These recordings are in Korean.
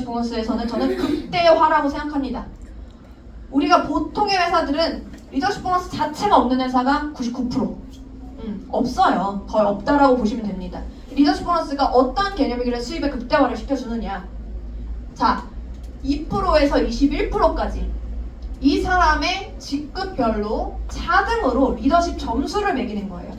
보너스에서는 저는 극대화라고 생각합니다. 우리가 보통의 회사들은 리더십 보너스 자체가 없는 회사가 99%. 없어요. 거의 없다라고 보시면 됩니다. 리더십 보너스가 어떤 개념이길래 수입의 극대화를 시켜주느냐. 자, 2%에서 21%까지 이 사람의 직급별로 차등으로 리더십 점수를 매기는 거예요.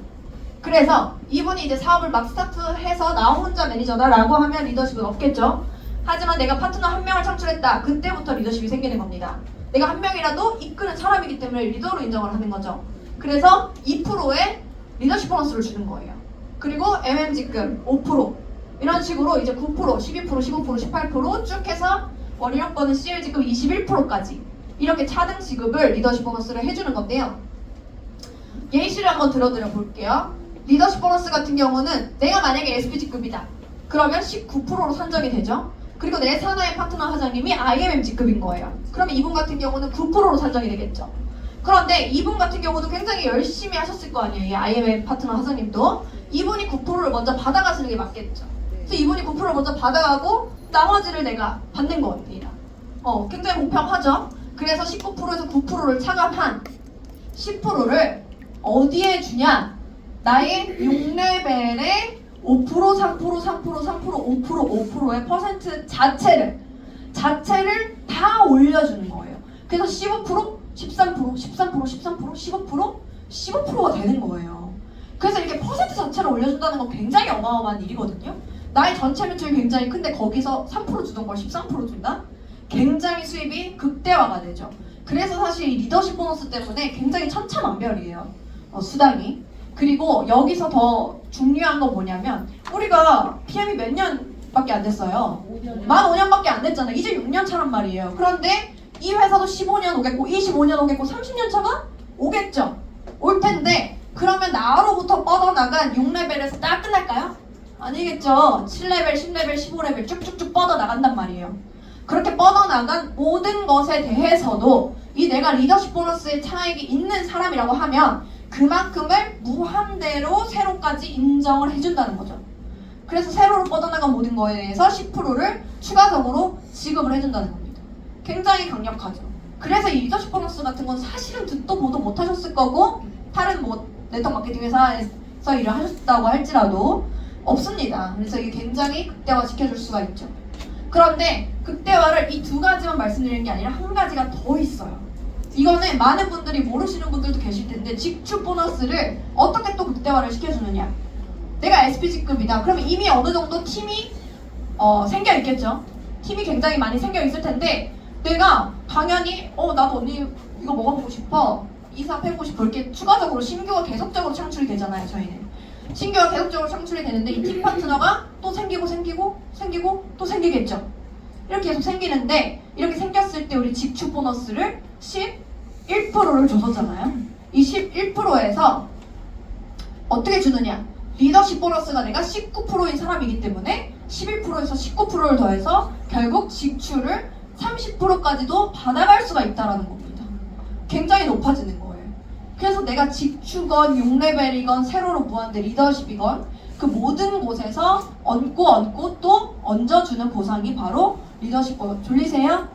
그래서 이분이 이제 사업을 막 스타트해서 나 혼자 매니저다라고 하면 리더십은 없겠죠. 하지만 내가 파트너 한 명을 창출했다. 그때부터 리더십이 생기는 겁니다. 내가 한 명이라도 이끄는 사람이기 때문에 리더로 인정을 하는 거죠. 그래서 2%의 리더십 보너스를 주는 거예요. 그리고 MM직급 5% 이런 식으로 이제 9%, 12%, 15%, 18%쭉 해서 원희력번은 CL직급 21%까지 이렇게 차등 지급을 리더십 보너스를 해주는 건데요. 예시를 한번 들어드려 볼게요. 리더십 보너스 같은 경우는 내가 만약에 SP직급이다. 그러면 19%로 산정이 되죠. 그리고 내 산하의 파트너 사장님이 IMM직급인 거예요. 그러면 이분 같은 경우는 9%로 산정이 되겠죠. 그런데 이분 같은 경우도 굉장히 열심히 하셨을 거 아니에요. 이 IMM 파트너 사장님도. 이분이 9%를 먼저 받아가시는 게 맞겠죠. 그래서 이분이 9%를 먼저 받아가고 나머지를 내가 받는 겁니다. 굉장히 공평하죠. 그래서 19%에서 9%를 차감한 10%를 어디에 주냐? 나의 6레벨의 5%, 3%, 3%, 3%, 5%, 5%의 퍼센트 자체를 다 올려주는 거예요. 그래서 15%, 13%, 13%, 13%, 15%, 15%가 되는 거예요. 그래서 이렇게 퍼센트 자체를 올려준다는 건 굉장히 어마어마한 일이거든요. 나의 전체 매출이 굉장히 큰데 거기서 3% 주던 걸 13% 준다? 굉장히 수입이 극대화가 되죠. 그래서 사실 이 리더십 보너스 때문에 굉장히 천차만별이에요. 수당이. 그리고 여기서 더 중요한 건 뭐냐면 우리가 PM이 몇 년밖에 안 됐어요. 만 5년밖에 안 됐잖아요. 이제 6년 차란 말이에요. 그런데 이 회사도 15년 오겠고 25년 오겠고 30년 차가 오겠죠. 올 텐데 그러면 나로부터 뻗어나간 6레벨에서 딱 끝날까요? 아니겠죠. 7레벨, 10레벨, 15레벨 쭉쭉쭉 뻗어나간단 말이에요. 그렇게 뻗어나간 모든 것에 대해서도 이 내가 리더십 보너스의 차액이 있는 사람이라고 하면 그만큼을 무한대로 세로까지 인정을 해준다는 거죠. 그래서 세로로 뻗어나간 모든 거에 대해서 10%를 추가적으로 지급을 해준다는 겁니다. 굉장히 강력하죠. 그래서 이 리더십 보너스 같은 건 사실은 듣도 보도 못하셨을 거고 다른 뭐 네트워크 마케팅 회사에서 일을 하셨다고 할지라도 없습니다. 그래서 이게 굉장히 극대화 시켜줄 수가 있죠. 그런데 극대화를 이 두 가지만 말씀드리는 게 아니라 한 가지가 더 있어요. 이거는 많은 분들이 모르시는 분들도 계실 텐데 직축 보너스를 어떻게 또 극대화를 시켜주느냐. 내가 SP직급이다. 그러면 이미 어느 정도 팀이 생겨 있겠죠. 팀이 굉장히 많이 생겨 있을 텐데 내가 당연히 나도 언니 이거 먹어보고 싶어. 이 사업 해보고 싶어. 이렇게 추가적으로 신규가 계속적으로 창출이 되잖아요. 저희는. 신규가 계속적으로 창출이 되는데 이 팀 파트너가 또 생기고 또 생기겠죠. 이렇게 계속 생기는데 이렇게 생겼을 때 우리 직축 보너스를 11%를 줬었잖아요. 이 11%에서 어떻게 주느냐? 리더십 보너스가 내가 19%인 사람이기 때문에 11%에서 19%를 더해서 결국 직출을 30%까지도 받아갈 수가 있다는 겁니다. 굉장히 높아지는 거예요. 그래서 내가 직추건 6레벨이건 세로로 무한대 리더십이건 그 모든 곳에서 얹고 또 얹어주는 보상이 바로 리더십 보너스. 졸리세요?